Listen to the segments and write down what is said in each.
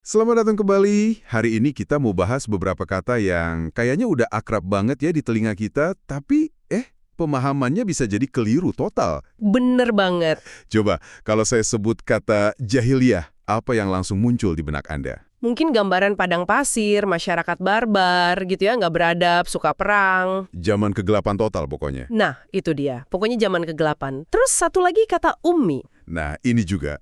Selamat datang kembali. Hari ini kita mau bahas beberapa kata yang kayaknya udah akrab banget ya di telinga kita, tapi pemahamannya bisa jadi keliru total. Bener banget. Coba, kalau saya sebut kata jahiliyah, apa yang langsung muncul di benak Anda? Mungkin gambaran padang pasir, masyarakat barbar gitu ya, nggak beradab, suka perang. Zaman kegelapan total pokoknya. Nah, itu dia. Pokoknya zaman kegelapan. Terus satu lagi kata ummi. Nah, ini juga.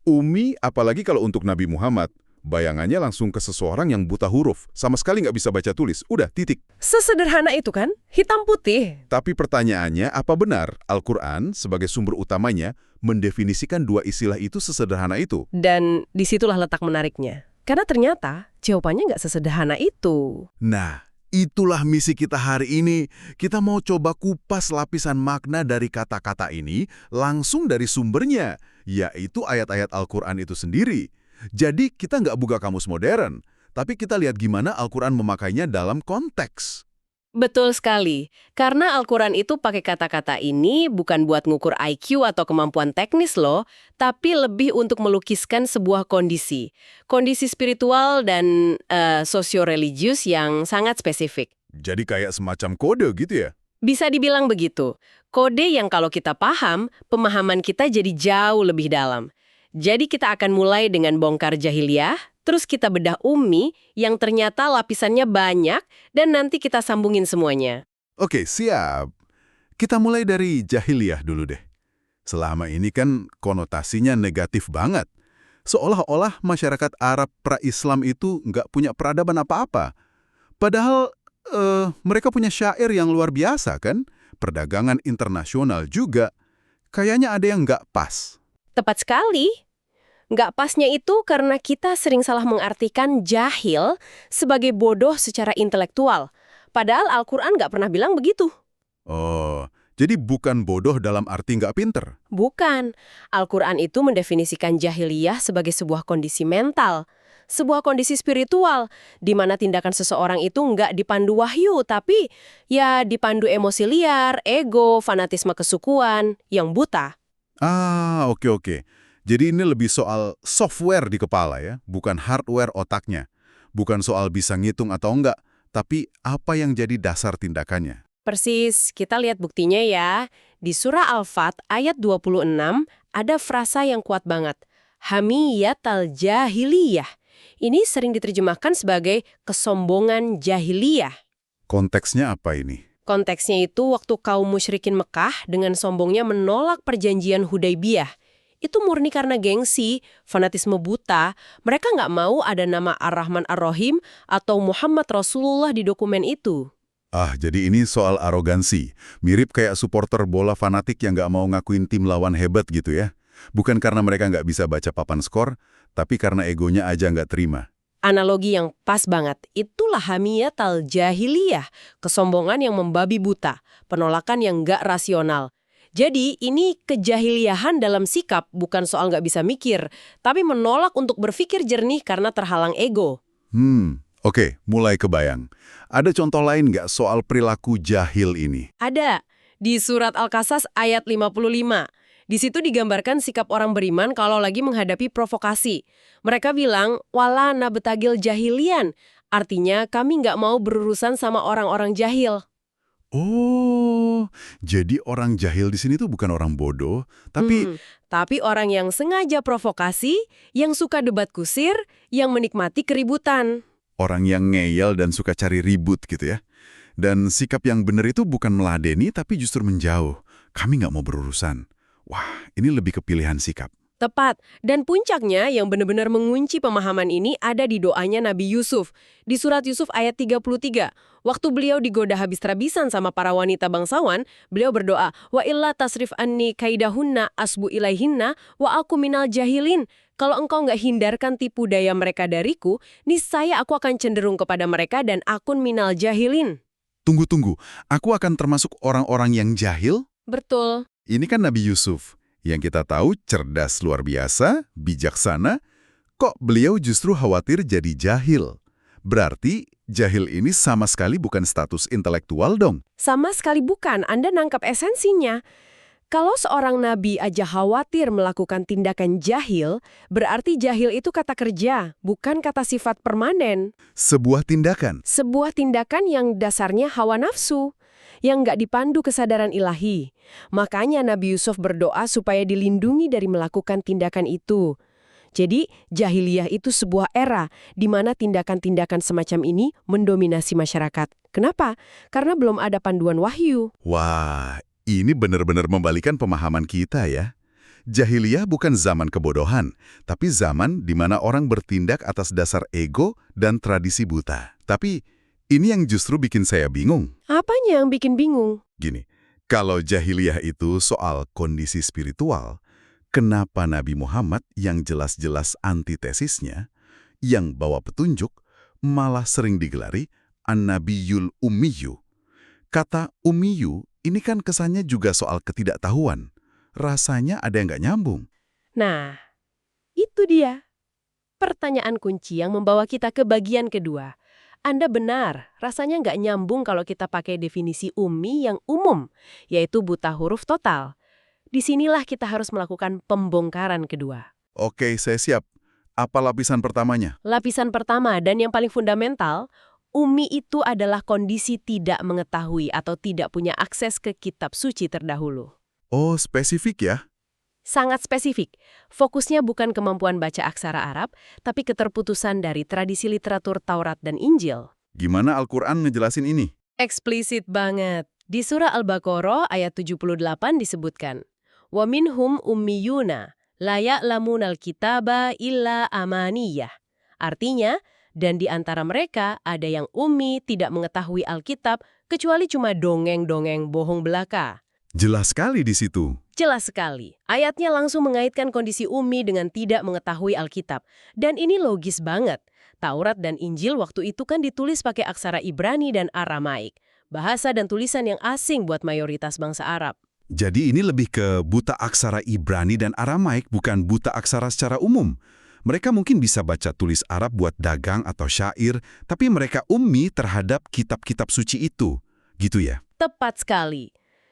Umi, apalagi kalau untuk Nabi Muhammad, bayangannya langsung ke seseorang yang buta huruf, sama sekali nggak bisa baca tulis. Udah, titik. Sesederhana itu kan? Hitam putih. Tapi pertanyaannya, apa benar Al-Quran sebagai sumber utamanya mendefinisikan dua istilah itu sesederhana itu? Dan disitulah letak menariknya. Karena ternyata jawabannya nggak sesederhana itu. Nah, itulah misi kita hari ini. Kita mau coba kupas lapisan makna dari kata-kata ini langsung dari sumbernya, yaitu ayat-ayat Al-Quran itu sendiri. Jadi kita nggak buka kamus modern, tapi kita lihat gimana Al-Quran memakainya dalam konteks. Betul sekali. Karena Al-Quran itu pakai kata-kata ini bukan buat ngukur IQ atau kemampuan teknis loh, tapi lebih untuk melukiskan sebuah kondisi. Kondisi spiritual dan sosio-religius yang sangat spesifik. Jadi kayak semacam kode gitu ya? Bisa dibilang begitu. Kode yang kalau kita paham, pemahaman kita jadi jauh lebih dalam. Jadi kita akan mulai dengan bongkar jahiliyah, terus kita bedah ummi yang ternyata lapisannya banyak, dan nanti kita sambungin semuanya. Oke, siap. Kita mulai dari jahiliyah dulu deh. Selama ini kan konotasinya negatif banget. Seolah-olah masyarakat Arab pra-Islam itu nggak punya peradaban apa-apa. Padahal mereka punya syair yang luar biasa kan? Perdagangan internasional juga. Kayaknya ada yang nggak pas. Tepat sekali. Nggak pasnya itu karena kita sering salah mengartikan jahil sebagai bodoh secara intelektual. Padahal Al-Quran nggak pernah bilang begitu. Oh, jadi bukan bodoh dalam arti nggak pinter. Bukan. Al-Quran itu mendefinisikan jahiliyah sebagai sebuah kondisi mental. Sebuah kondisi spiritual, di mana tindakan seseorang itu nggak dipandu wahyu, tapi ya dipandu emosi liar, ego, fanatisme kesukuan, yang buta. Ah, oke. Jadi ini lebih soal software di kepala ya, bukan hardware otaknya. Bukan soal bisa ngitung atau enggak, tapi apa yang jadi dasar tindakannya. Persis, kita lihat buktinya ya. Di surah Al-Fat ayat 26 ada frasa yang kuat banget. Hamiyatal jahiliyah. Ini sering diterjemahkan sebagai kesombongan jahiliyah. Konteksnya apa ini? Konteksnya itu waktu kaum musyrikin Mekah dengan sombongnya menolak perjanjian Hudaibiyah. Itu murni karena gengsi, fanatisme buta. Mereka nggak mau ada nama Ar-Rahman Ar-Rahim atau Muhammad Rasulullah di dokumen itu. Ah, jadi ini soal arogansi. Mirip kayak supporter bola fanatik yang nggak mau ngakuin tim lawan hebat gitu ya. Bukan karena mereka nggak bisa baca papan skor, tapi karena egonya aja nggak terima. Analogi yang pas banget, itulah hamiyatal jahiliyah, kesombongan yang membabi buta, penolakan yang nggak rasional. Jadi ini kejahiliahan dalam sikap, bukan soal nggak bisa mikir, tapi menolak untuk berpikir jernih karena terhalang ego. Oke, mulai kebayang. Ada contoh lain nggak soal perilaku jahil ini? Ada, di surat Al-Qasas ayat 55. Di situ digambarkan sikap orang beriman kalau lagi menghadapi provokasi. Mereka bilang, wala nabtagil jahilian. Artinya, kami nggak mau berurusan sama orang-orang jahil. Oh, jadi orang jahil di sini tuh bukan orang bodoh, tapi Tapi orang yang sengaja provokasi, yang suka debat kusir, yang menikmati keributan. orang yang ngeyel dan suka cari ribut gitu ya. Dan sikap yang benar itu bukan meladeni, tapi justru menjauh. Kami nggak mau berurusan. Wah, ini lebih ke pilihan sikap. Tepat. Dan puncaknya yang benar-benar mengunci pemahaman ini ada di doanya Nabi Yusuf. Di surat Yusuf ayat 33. Waktu beliau digoda habis-habisan sama para wanita bangsawan, beliau berdoa, wa illa tasrif anni kaidahunna asbu ilaihinna wa aku minal jahilin. Kalau engkau nggak hindarkan tipu daya mereka dariku, niscaya aku akan cenderung kepada mereka dan akun minal jahilin. Tunggu. Aku akan termasuk orang-orang yang jahil? Betul. Ini kan Nabi Yusuf. Yang kita tahu cerdas luar biasa, bijaksana. Kok beliau justru khawatir jadi jahil? Berarti jahil ini sama sekali bukan status intelektual dong. Sama sekali bukan, Anda nangkap esensinya. Kalau seorang nabi aja khawatir melakukan tindakan jahil, berarti jahil itu kata kerja, bukan kata sifat permanen. Sebuah tindakan. Sebuah tindakan yang dasarnya hawa nafsu, yang nggak dipandu kesadaran ilahi. Makanya Nabi Yusuf berdoa supaya dilindungi dari melakukan tindakan itu. Jadi, jahiliyah itu sebuah era di mana tindakan-tindakan semacam ini mendominasi masyarakat. Kenapa? Karena belum ada panduan wahyu. Wah, ini benar-benar membalikan pemahaman kita ya. Jahiliyah bukan zaman kebodohan, tapi zaman di mana orang bertindak atas dasar ego dan tradisi buta. Tapi ini yang justru bikin saya bingung. Apanya yang bikin bingung? Gini, kalau jahiliyah itu soal kondisi spiritual, kenapa Nabi Muhammad yang jelas-jelas antitesisnya, yang bawa petunjuk, malah sering digelari An-Nabiyul Ummiyu? Kata Ummiyu ini kan kesannya juga soal ketidaktahuan. Rasanya ada yang nggak nyambung. Nah, itu dia. Pertanyaan kunci yang membawa kita ke bagian kedua. Anda benar, rasanya nggak nyambung kalau kita pakai definisi ummi yang umum, yaitu buta huruf total. Disinilah kita harus melakukan pembongkaran kedua. Oke, saya siap. Apa lapisan pertamanya? Lapisan pertama dan yang paling fundamental, ummi itu adalah kondisi tidak mengetahui atau tidak punya akses ke kitab suci terdahulu. Oh, spesifik ya? Sangat spesifik. Fokusnya bukan kemampuan baca aksara Arab, tapi keterputusan dari tradisi literatur Taurat dan Injil. Gimana Al-Quran ngejelasin ini? Eksplisit banget. Di surah Al-Baqarah ayat 78 disebutkan, "Wa minhum ummiyuna la ya'lamunal kitaba illa amaniyah." Artinya, dan di antara mereka ada yang ummi tidak mengetahui Alkitab kecuali cuma dongeng-dongeng bohong belaka. Jelas sekali di situ. Jelas sekali. Ayatnya langsung mengaitkan kondisi ummi dengan tidak mengetahui Alkitab. Dan ini logis banget. Taurat dan Injil waktu itu kan ditulis pakai aksara Ibrani dan Aramaik. Bahasa dan tulisan yang asing buat mayoritas bangsa Arab. Jadi ini lebih ke buta aksara Ibrani dan Aramaik, bukan buta aksara secara umum. Mereka mungkin bisa baca tulis Arab buat dagang atau syair, tapi mereka ummi terhadap kitab-kitab suci itu. Gitu ya? Tepat sekali.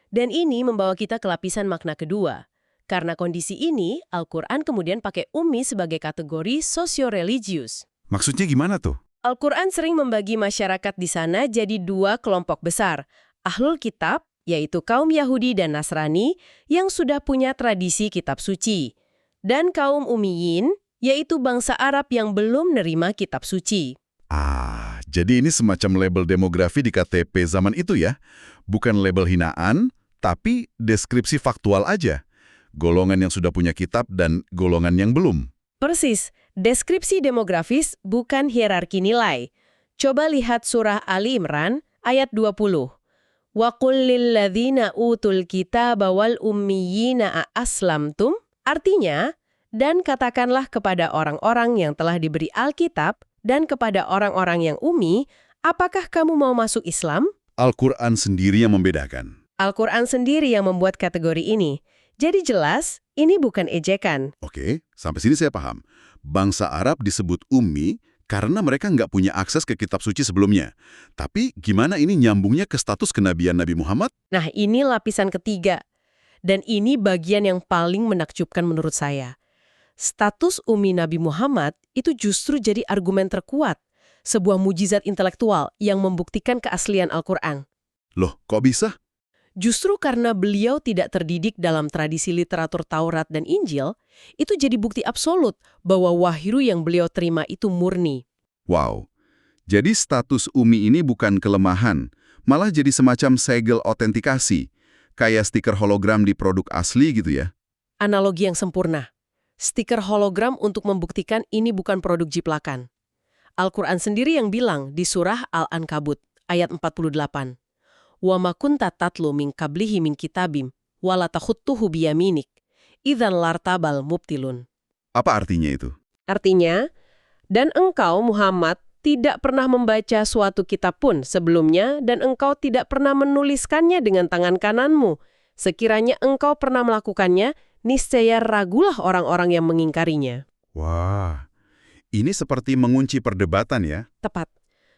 Dan ini membawa kita ke lapisan makna kedua. Karena kondisi ini, Al-Quran kemudian pakai ummi sebagai kategori sosio-religius. Maksudnya gimana tuh? Al-Quran sering membagi masyarakat di sana jadi dua kelompok besar. Ahlul Kitab, yaitu kaum Yahudi dan Nasrani, yang sudah punya tradisi kitab suci. Dan kaum Ummiyin, yaitu bangsa Arab yang belum nerima kitab suci. Ah, jadi ini semacam label demografi di KTP zaman itu ya? Bukan label hinaan, tapi deskripsi faktual aja. Golongan yang sudah punya kitab dan golongan yang belum. Persis, deskripsi demografis bukan hierarki nilai. Coba lihat surah Ali Imran ayat 20. Wa qul lil ladzina utul kitaba wal ummiyina aslamtum. Artinya, dan katakanlah kepada orang-orang yang telah diberi Alkitab dan kepada orang-orang yang ummi, apakah kamu mau masuk Islam? Al-Quran sendiri yang membedakan. Al-Quran sendiri yang membuat kategori ini. Jadi jelas, ini bukan ejekan. Oke, sampai sini saya paham. Bangsa Arab disebut ummi karena mereka nggak punya akses ke kitab suci sebelumnya. Tapi gimana ini nyambungnya ke status kenabian Nabi Muhammad? Nah, ini lapisan ketiga. Dan ini bagian yang paling menakjubkan menurut saya. Status ummi Nabi Muhammad itu justru jadi argumen terkuat. Sebuah mujizat intelektual yang membuktikan keaslian Al-Quran. Loh, kok bisa? Justru karena beliau tidak terdidik dalam tradisi literatur Taurat dan Injil, itu jadi bukti absolut bahwa wahyu yang beliau terima itu murni. Wow, jadi status ummi ini bukan kelemahan, malah jadi semacam segel autentikasi, kayak stiker hologram di produk asli gitu ya? Analogi yang sempurna. Stiker hologram untuk membuktikan ini bukan produk jiplakan. Al-Quran sendiri yang bilang di surah Al-Ankabut, ayat 48. Wa ma kunta tatlu min qablihi min kitabim wa la takhuttuhu biyaminik idzan lartabal mubtilun. Apa artinya itu? Artinya, dan engkau Muhammad tidak pernah membaca suatu kitab pun sebelumnya dan engkau tidak pernah menuliskannya dengan tangan kananmu. Sekiranya engkau pernah melakukannya, niscaya ragulah orang-orang yang mengingkarinya. Wah, ini seperti mengunci perdebatan ya? Tepat.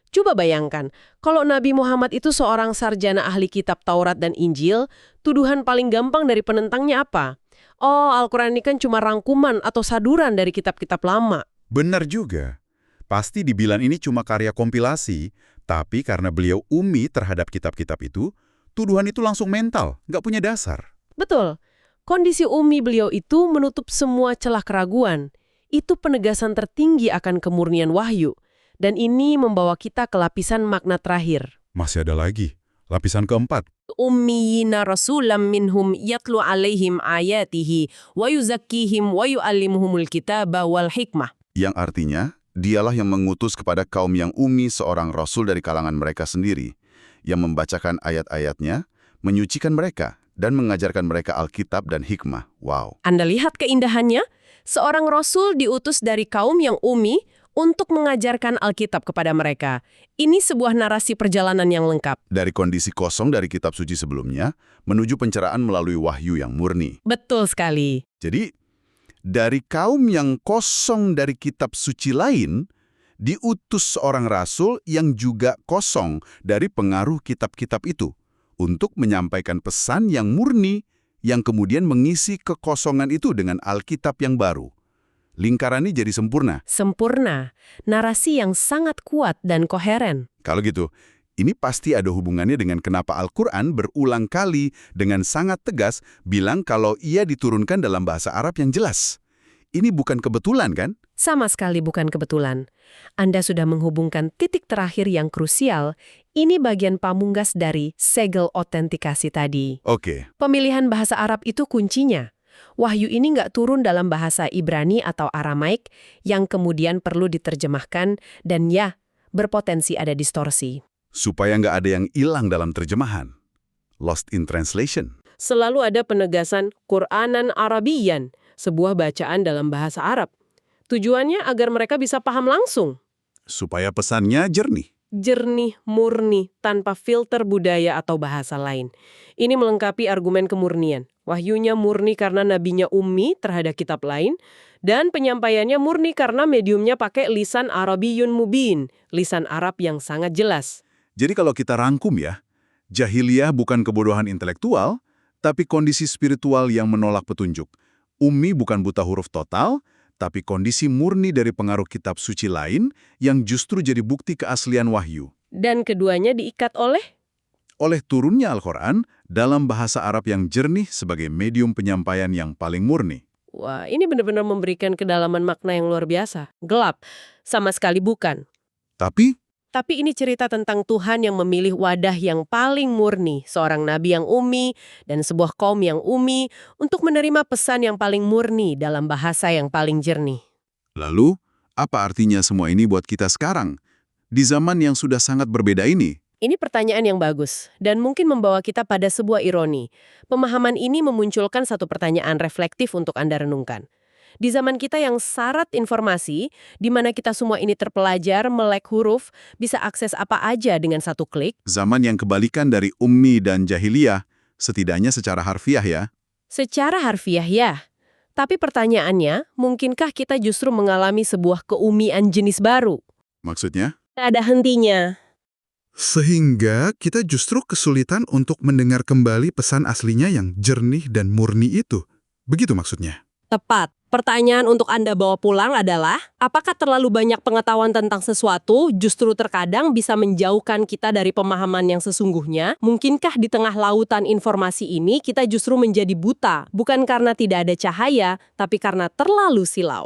Coba bayangkan, kalau Nabi Muhammad itu seorang sarjana ahli kitab Taurat dan Injil, tuduhan paling gampang dari penentangnya apa? Oh, Al-Quran ini kan cuma rangkuman atau saduran dari kitab-kitab lama. Benar juga. Pasti dibilang ini cuma karya kompilasi, tapi karena beliau ummi terhadap kitab-kitab itu, tuduhan itu langsung mental, nggak punya dasar. Betul. Kondisi ummi beliau itu menutup semua celah keraguan. Itu penegasan tertinggi akan kemurnian wahyu. Dan ini membawa kita ke lapisan makna terakhir. Masih ada lagi. Lapisan keempat. Ummiyina rasulam minhum yatlu alaihim ayatihi wa yuzakkihim wa yu'allimuhumul kitaba wal hikmah. Yang artinya, dialah yang mengutus kepada kaum yang ummi seorang rasul dari kalangan mereka sendiri, yang membacakan ayat-ayatnya, menyucikan mereka, dan mengajarkan mereka Alkitab dan hikmah. Wow. Anda lihat keindahannya? Seorang rasul diutus dari kaum yang ummi untuk mengajarkan Alkitab kepada mereka. Ini sebuah narasi perjalanan yang lengkap. Dari kondisi kosong dari kitab suci sebelumnya, menuju pencerahan melalui wahyu yang murni. Betul sekali. Jadi, dari kaum yang kosong dari kitab suci lain, diutus seorang rasul yang juga kosong dari pengaruh kitab-kitab itu, untuk menyampaikan pesan yang murni, yang kemudian mengisi kekosongan itu dengan Alkitab yang baru. Lingkaran ini jadi sempurna. Sempurna. Narasi yang sangat kuat dan koheren. Kalau gitu, ini pasti ada hubungannya dengan kenapa Al-Quran berulang kali dengan sangat tegas bilang kalau ia diturunkan dalam bahasa Arab yang jelas. Ini bukan kebetulan, kan? Sama sekali bukan kebetulan. Anda sudah menghubungkan titik terakhir yang krusial. Ini bagian pamungkas dari segel otentikasi tadi. Oke. Pemilihan bahasa Arab itu kuncinya. Wahyu ini nggak turun dalam bahasa Ibrani atau Aramaik yang kemudian perlu diterjemahkan dan ya, berpotensi ada distorsi. Supaya nggak ada yang hilang dalam terjemahan. Lost in translation. Selalu ada penegasan Qur'anan Arabiyan, sebuah bacaan dalam bahasa Arab. Tujuannya agar mereka bisa paham langsung. Supaya pesannya jernih. Jernih, murni, tanpa filter budaya atau bahasa lain. Ini melengkapi argumen kemurnian. Wahyunya murni karena nabinya ummi terhadap kitab lain, dan penyampaiannya murni karena mediumnya pakai lisan Arabiyun Mubin, lisan Arab yang sangat jelas. Jadi kalau kita rangkum ya, jahiliyah bukan kebodohan intelektual, tapi kondisi spiritual yang menolak petunjuk. Ummi bukan buta huruf total, tapi kondisi murni dari pengaruh kitab suci lain yang justru jadi bukti keaslian wahyu. Dan keduanya diikat Oleh turunnya Al-Quran dalam bahasa Arab yang jernih sebagai medium penyampaian yang paling murni. Wah, ini benar-benar memberikan kedalaman makna yang luar biasa. Gelap, sama sekali bukan. Tapi Tapi ini cerita tentang Tuhan yang memilih wadah yang paling murni, seorang nabi yang ummi, dan sebuah kaum yang ummi, untuk menerima pesan yang paling murni dalam bahasa yang paling jernih. lalu, apa artinya semua ini buat kita sekarang? Di zaman yang sudah sangat berbeda ini? Ini pertanyaan yang bagus, dan mungkin membawa kita pada sebuah ironi. Pemahaman ini memunculkan satu pertanyaan reflektif untuk Anda renungkan. Di zaman kita yang syarat informasi, di mana kita semua ini terpelajar, melek huruf, bisa akses apa aja dengan satu klik, Zaman yang kebalikan dari ummi dan jahiliyah, setidaknya secara harfiah ya. secara harfiah ya. Tapi pertanyaannya, mungkinkah kita justru mengalami sebuah keummian jenis baru? Maksudnya? Tak ada hentinya. Sehingga kita justru kesulitan untuk mendengar kembali pesan aslinya yang jernih dan murni itu. Begitu maksudnya? Tepat. Pertanyaan untuk Anda bawa pulang adalah, apakah terlalu banyak pengetahuan tentang sesuatu justru terkadang bisa menjauhkan kita dari pemahaman yang sesungguhnya? Mungkinkah di tengah lautan informasi ini kita justru menjadi buta, bukan karena tidak ada cahaya, tapi karena terlalu silau?